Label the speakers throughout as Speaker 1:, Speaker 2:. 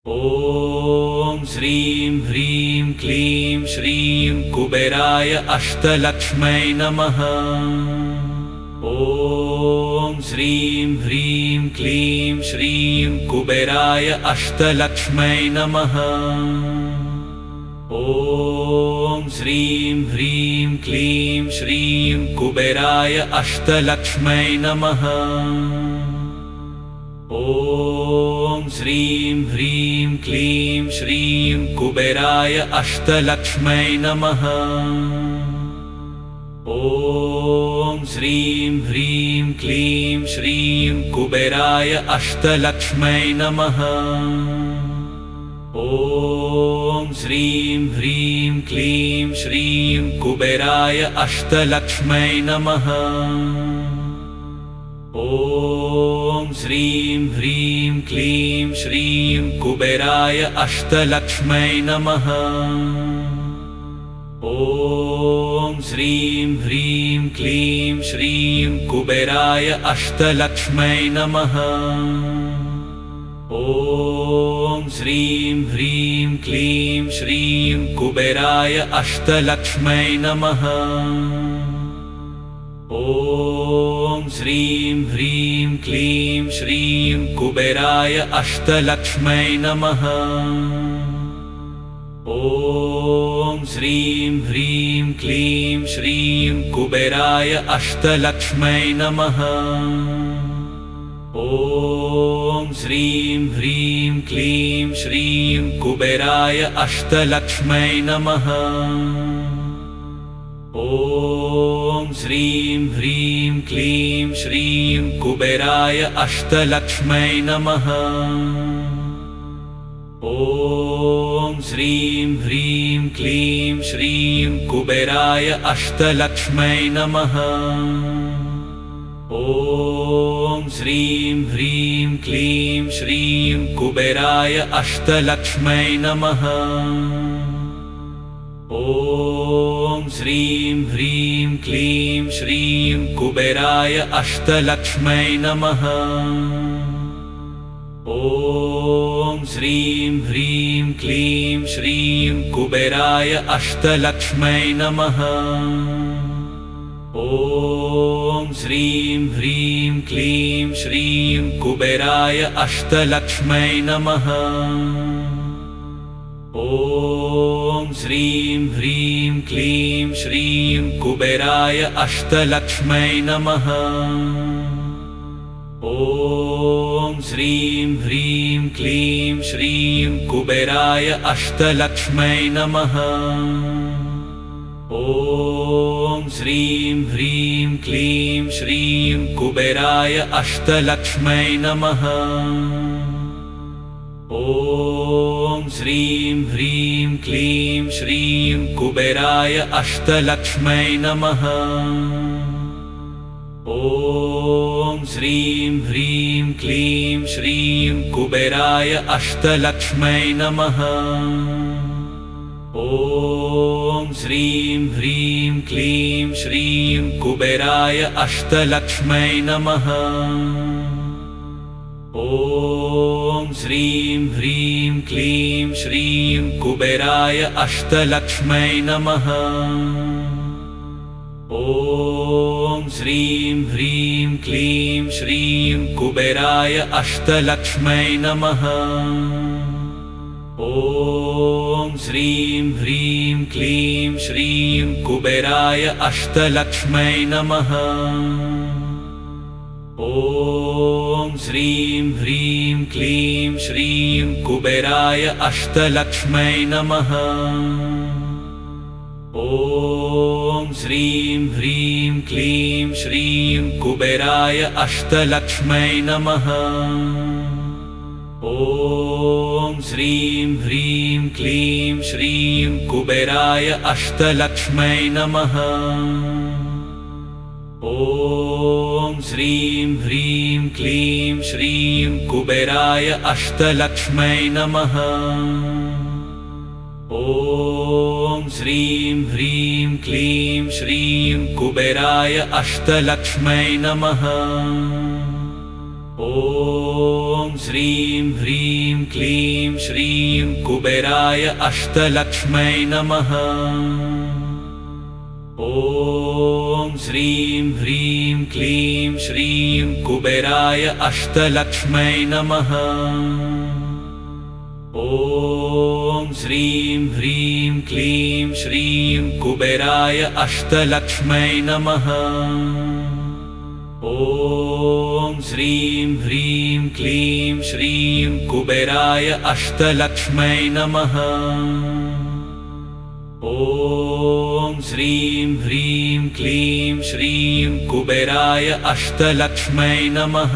Speaker 1: ॐ श्रीं ह्रीं क्लीं श्रीं कुबेराय अष्टलक्ष्म्यै नमः। ॐ श्रीं ह्रीं क्लीं श्रीं कुबेराय अष्टलक्ष्म्यै नमः। ॐ श्रीं ह्रीं क्लीं श्रीं कुबेराय अष्टलक्ष्म्यै नमः। ॐ श्रीं ह्रीं क्लीं श्रीं कुबेराय अष्टलक्ष्म्यै नमः। ॐ श्रीं ह्रीं क्लीं श्रीं कुबेराय अष्टलक्ष्म्यै नमः। ॐ श्रीं ह्रीं क्लीं श्रीं कुबेराय अष्टलक्ष्म्यै नमः। ॐ श्रीं ह्रीं क्लीं श्रीं कुबेराय अष्टलक्ष्म्यै नमः। ॐ श्रीं ह्रीं क्लीं श्रीं कुबेराय अष्टलक्ष्म्यै नमः। ॐ श्रीं ह्रीं क्लीं श्रीं कुबेराय अष्टलक्ष्म्यै नमः। ॐ श्रीं ह्रीं क्लीं श्रीं कुबेराय अष्टलक्ष्म्यै नमः। ॐ श्रीं ह्रीं क्लीं श्रीं कुबेराय अष्टलक्ष्म्यै नमः। ॐ श्रीं ह्रीं क्लीं श्रीं कुबेराय अष्टलक्ष्म्यै नमः। ॐ श्रीं ह्रीं क्लीं श्रीं कुबेराय अष्टलक्ष्म्यै नमः। ॐ श्रीं ह्रीं क्लीं श्रीं कुबेराय अष्टलक्ष्म्यै नमः। ॐ श्रीं ह्रीं क्लीं श्रीं कुबेराय अष्टलक्ष्म्यै नमः। ॐ श्रीं ह्रीं क्लीं श्रीं कुबेराय अष्टलक्ष्म्यै नमः। ॐ श्रीं ह्रीं क्लीं श्रीं कुबेराय अष्टलक्ष्म्यै नमः। ॐ श्रीं ह्रीं क्लीं श्रीं कुबेराय अष्टलक्ष्म्यै नमः। ॐ श्रीं ह्रीं क्लीं श्रीं कुबेराय अष्टलक्ष्म्यै नमः। ॐ श्रीं ह्रीं क्लीं श्रीं कुबेराय अष्टलक्ष्म्यै नमः। ॐ श्रीं ह्रीं क्लीं श्रीं कुबेराय अष्टलक्ष्म्यै नमः। ॐ श्रीं ह्रीं क्लीं श्रीं कुबेराय अष्टलक्ष्म्यै नमः। ॐ श्रीं ह्रीं क्लीं श्रीं कुबेराय अष्टलक्ष्म्यै नमः। ॐ श्रीं ह्रीं क्लीं श्रीं कुबेराय अष्टलक्ष्म्यै नमः। ॐ श्रीं ह्रीं क्लीं श्रीं कुबेराय अष्टलक्ष्म्यै नमः। ॐ श्रीं ह्रीं क्लीं श्रीं कुबेराय अष्टलक्ष्म्यै नमः। ॐ श्रीं ह्रीं क्लीं श्रीं कुबेराय अष्टलक्ष्म्यै नमः। ॐ श्रीं ह्रीं क्लीं श्रीं कुबेराय अष्टलक्ष्म्यै नमः। ॐ श्रीं ह्रीं क्लीं श्रीं कुबेराय अष्टलक्ष्म्यै नमः। ॐ श्रीं ह्रीं क्लीं श्रीं कुबेराय अष्टलक्ष्म्यै नमः। ॐ श्रीं ह्रीं क्लीं श्रीं कुबेराय अष्टलक्ष्म्यै नमः। ॐ श्रीं ह्रीं क्लीं श्रीं कुबेराय अष्टलक्ष्म्यै नमः। ॐ श्रीं ह्रीं क्लीं श्रीं कुबेराय अष्टलक्ष्मै नमः। ॐ श्रीं ह्रीं क्लीं श्रीं कुबेराय अष्टलक्ष्मै नमः। ॐ श्रीं ह्रीं क्लीं श्रीं कुबेराय अष्टलक्ष्मै नमः। ॐ श्रीं ह्रीं क्लीं श्रीं कुबेराय अष्टलक्ष्मै नमः। ॐ श्रीं ह्रीं क्लीं श्रीं कुबेराय अष्टलक्ष्मै नमः।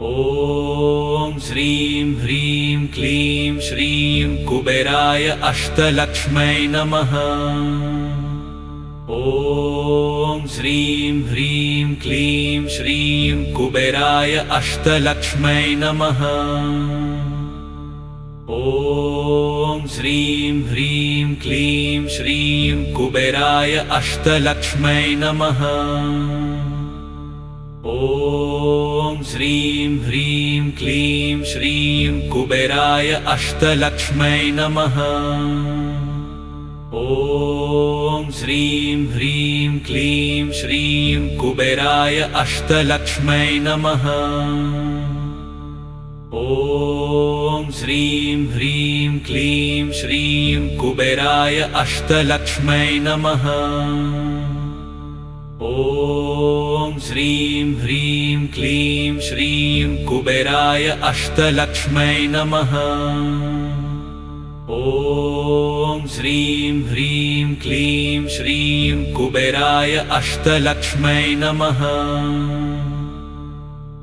Speaker 1: ॐ श्रीं ह्रीं क्लीं श्रीं कुबेराय अष्टलक्ष्मै नमः। ॐ श्रीं ह्रीं क्लीं श्रीं कुबेराय अष्टलक्ष्मै नमः। ॐ श्रीं ह्रीं क्लीं श्रीं कुबेराय अष्टलक्ष्मै नमः। ॐ श्रीं ह्रीं क्लीं श्रीं कुबेराय अष्टलक्ष्मै नमः। ॐ श्रीं ह्रीं क्लीं श्रीं कुबेराय अष्टलक्ष्मै नमः। ॐ श्रीं ह्रीं क्लीं श्रीं कुबेराय अष्टलक्ष्मै नमः। ॐ श्रीं ह्रीं क्लीं श्रीं कुबेराय अष्टलक्ष्मै नमः। ॐ श्रीं ह्रीं क्लीं श्रीं कुबेराय अष्टलक्ष्मै नमः।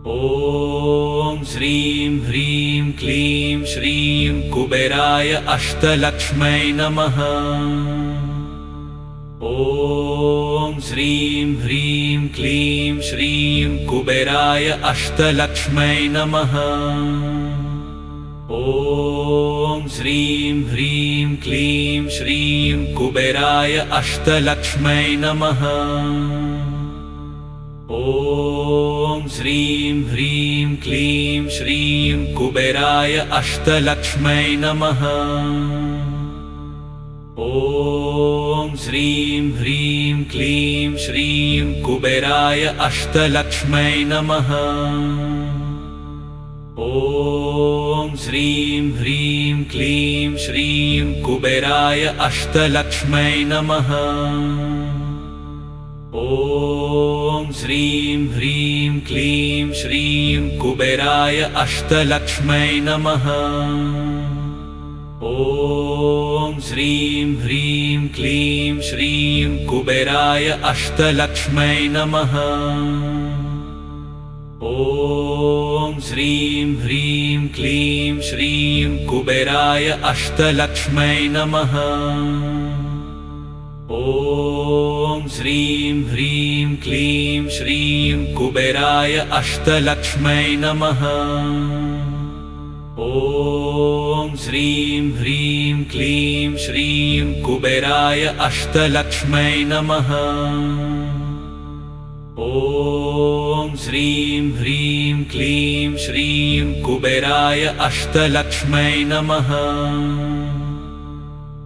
Speaker 1: ॐ श्रीं ह्रीं क्लीं श्रीं कुबेराय अष्टलक्ष्मै नमः। ॐ श्रीं ह्रीं क्लीं श्रीं कुबेराय अष्टलक्ष्मै नमः। ॐ श्रीं ह्रीं क्लीं श्रीं कुबेराय अष्टलक्ष्मै नमः। ॐ श्रीं ह्रीं क्लीं श्रीं कुबेराय अष्टलक्ष्मै नमः। ॐ श्रीं ह्रीं क्लीं श्रीं कुबेराय अष्टलक्ष्मै नमः। ॐ श्रीं ह्रीं क्लीं श्रीं कुबेराय अष्टलक्ष्मै नमः। ॐ श्रीं ह्रीं क्लीं श्रीं कुबेराय अष्टलक्ष्मै नमः। ॐ श्रीं ह्रीं क्लीं श्रीं कुबेराय अष्टलक्ष्मै नमः। ॐ श्रीं ह्रीं क्लीं श्रीं कुबेराय अष्टलक्ष्मै नमः। ॐ श्रीं ह्रीं क्लीं श्रीं कुबेराय अष्टलक्ष्मै नमः। ॐ श्रीं ह्रीं क्लीं श्रीं कुबेराय अष्टलक्ष्मै नमः। ॐ श्रीं ह्रीं क्लीं श्रीं कुबेराय अष्टलक्ष्मै नमः।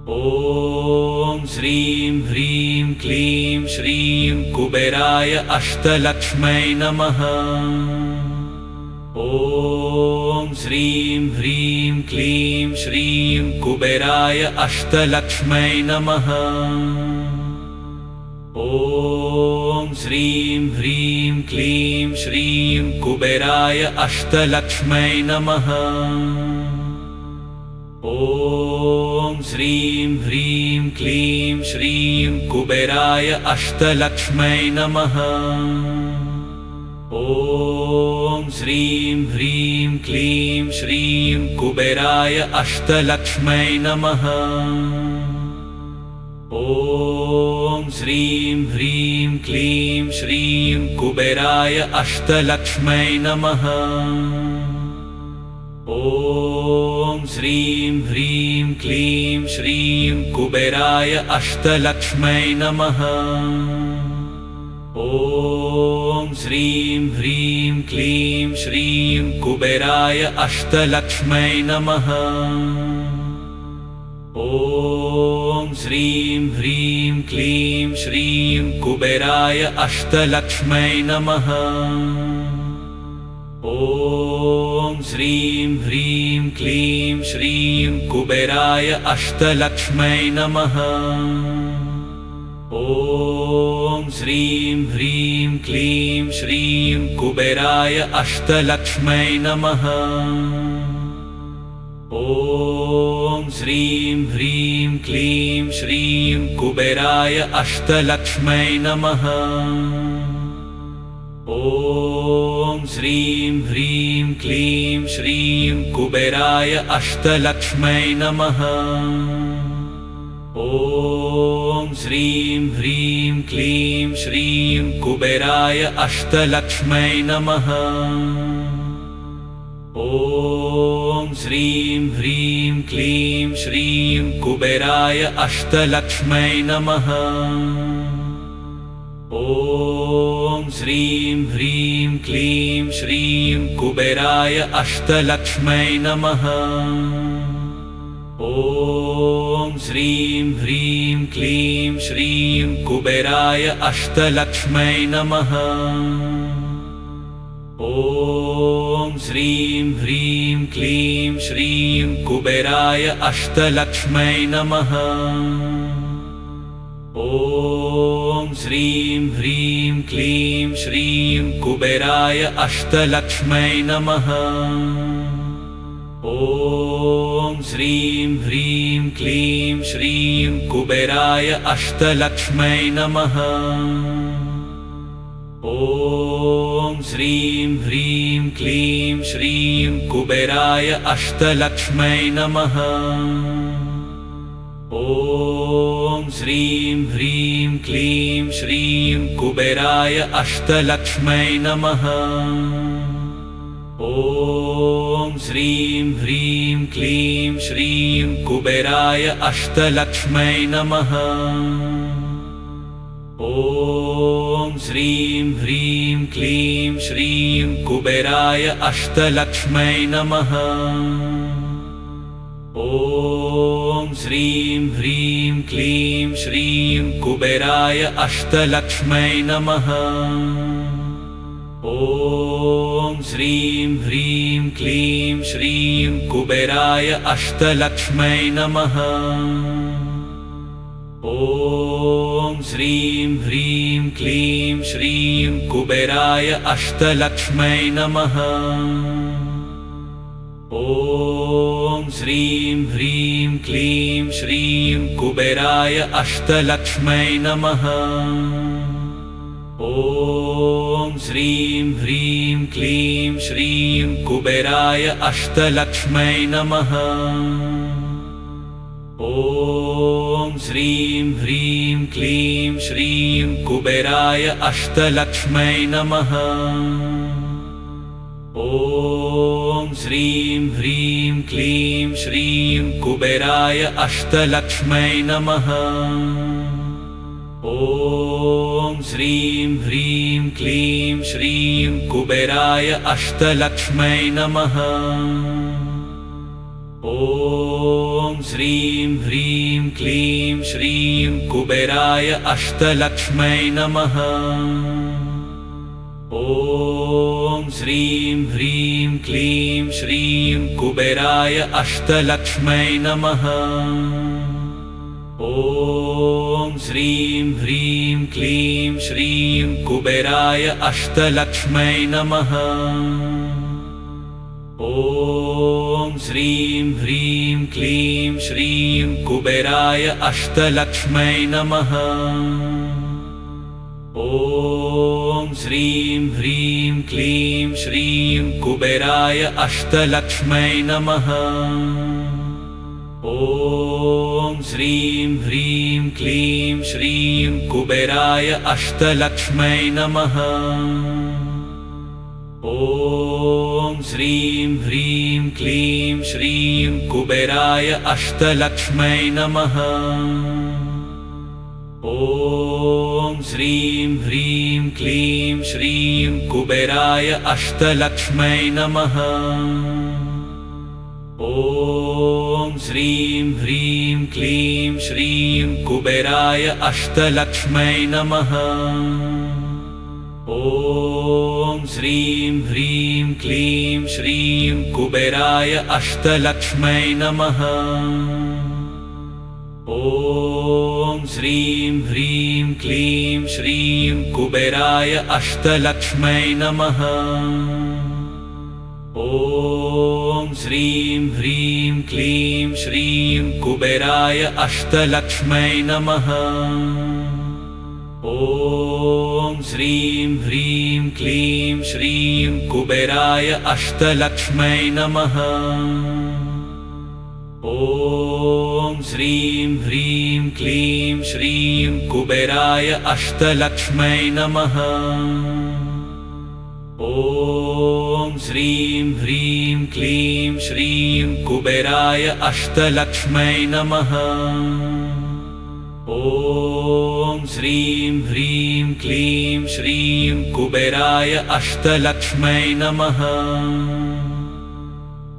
Speaker 1: ॐ श्रीं ह्रीं क्लीं श्रीं कुबेराय अष्टलक्ष्मै नमः। ॐ श्रीं ह्रीं क्लीं श्रीं कुबेराय अष्टलक्ष्मै नमः। ॐ श्रीं ह्रीं क्लीं श्रीं कुबेराय अष्टलक्ष्मै नमः। ॐ श्रीं ह्रीं क्लीं श्रीं कुबेराय अष्टलक्ष्मै नमः। ॐ श्रीं ह्रीं क्लीं श्रीं कुबेराय अष्टलक्ष्मै नमः। ॐ श्रीं ह्रीं क्लीं श्रीं कुबेराय अष्टलक्ष्मै नमः। ॐ श्रीं ह्रीं क्लीं श्रीं कुबेराय अष्टलक्ष्मै नमः। ॐ श्रीं ह्रीं क्लीं श्रीं कुबेराय अष्टलक्ष्मै नमः। ॐ श्रीं ह्रीं क्लीं श्रीं कुबेराय अष्टलक्ष्मै नमः। ॐ श्रीं ह्रीं क्लीं श्रीं कुबेराय अष्टलक्ष्मै नमः। ॐ श्रीं ह्रीं क्लीं श्रीं कुबेराय अष्टलक्ष्मै नमः। ॐ श्रीं ह्रीं क्लीं श्रीं कुबेराय अष्टलक्ष्मै नमः। ॐ श्रीं ह्रीं क्लीं श्रीं कुबेराय अष्टलक्ष्मै नमः। ॐ श्रीं ह्रीं क्लीं श्रीं कुबेराय अष्टलक्ष्मै नमः। ॐ श्रीं ह्रीं क्लीं श्रीं कुबेराय अष्टलक्ष्मै नमः। ॐ श्रीं ह्रीं क्लीं श्रीं कुबेराय अष्टलक्ष्मै नमः। ॐ श्रीं ह्रीं क्लीं श्रीं कुबेराय अष्टलक्ष्मै नमः। ॐ श्रीं ह्रीं क्लीं श्रीं कुबेराय अष्टलक्ष्मै नमः। ॐ श्रीं ह्रीं क्लीं श्रीं कुबेराय अष्टलक्ष्मै नमः। ॐ श्रीं ह्रीं क्लीं श्रीं कुबेराय अष्टलक्ष्मै नमः। ॐ श्रीं ह्रीं क्लीं श्रीं कुबेराय अष्टलक्ष्मै नमः। ॐ श्रीं ह्रीं क्लीं श्रीं कुबेराय अष्टलक्ष्मै नमः। ॐ श्रीं ह्रीं क्लीं श्रीं कुबेराय अष्टलक्ष्मै नमः। ॐ श्रीं ह्रीं क्लीं श्रीं कुबेराय अष्टलक्ष्मै नमः। ॐ श्रीं ह्रीं क्लीं श्रीं कुबेराय अष्टलक्ष्मै नमः। ॐ श्रीं ह्रीं क्लीं श्रीं कुबेराय अष्टलक्ष्मै नमः। ॐ श्रीं ह्रीं क्लीं श्रीं कुबेराय अष्टलक्ष्मै नमः। ॐ श्रीं ह्रीं क्लीं श्रीं कुबेराय अष्टलक्ष्मै नमः। ॐ श्रीं ह्रीं क्लीं श्रीं कुबेराय अष्टलक्ष्मै नमः। ॐ श्रीं ह्रीं क्लीं श्रीं कुबेराय अष्टलक्ष्मै नमः। ॐ श्रीं ह्रीं क्लीं श्रीं कुबेराय अष्टलक्ष्मै नमः। ॐ श्रीं ह्रीं क्लीं श्रीं कुबेराय अष्टलक्ष्मै नमः। ॐ श्रीं ह्रीं क्लीं श्रीं कुबेराय अष्टलक्ष्मै नमः। ॐ श्रीं ह्रीं क्लीं श्रीं कुबेराय अष्टलक्ष्मै नमः। ॐ श्रीं ह्रीं क्लीं श्रीं कुबेराय अष्टलक्ष्मै नमः। ॐ श्रीं ह्रीं क्लीं श्रीं कुबेराय अष्टलक्ष्मै नमः। ॐ श्रीं ह्रीं क्लीं श्रीं कुबेराय अष्टलक्ष्मै नमः। ॐ श्रीं ह्रीं क्लीं श्रीं कुबेराय अष्टलक्ष्मै नमः। ॐ श्रीं ह्रीं क्लीं श्रीं कुबेराय अष्टलक्ष्मै नमः। ॐ श्रीं ह्रीं क्लीं श्रीं कुबेराय अष्टलक्ष्मै नमः। ॐ श्रीं ह्रीं क्लीं श्रीं कुबेराय अष्टलक्ष्मै नमः। ॐ श्रीं ह्रीं क्लीं श्रीं कुबेराय अष्टलक्ष्मै नमः। ॐ श्रीं ह्रीं क्लीं श्रीं कुबेराय अष्टलक्ष्मै नमः। ॐ श्रीं ह्रीं क्लीं श्रीं कुबेराय अष्टलक्ष्मै नमः। ॐ श्रीं ह्रीं क्लीं श्रीं कुबेराय अष्टलक्ष्मै नमः। ॐ श्रीं ह्रीं क्लीं श्रीं कुबेराय अष्टलक्ष्मै नमः। ॐ श्रीं ह्रीं क्लीं श्रीं कुबेराय अष्टलक्ष्मै नमः। ॐ श्रीं ह्रीं क्लीं श्रीं कुबेराय अष्टलक्ष्मै नमः।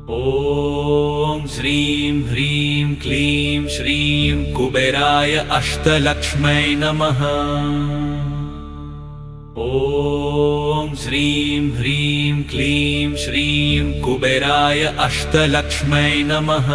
Speaker 1: ॐ श्रीं ह्रीं क्लीं श्रीं कुबेराय अष्टलक्ष्मै नमः। ॐ श्रीं ह्रीं क्लीं श्रीं कुबेराय अष्टलक्ष्मै नमः।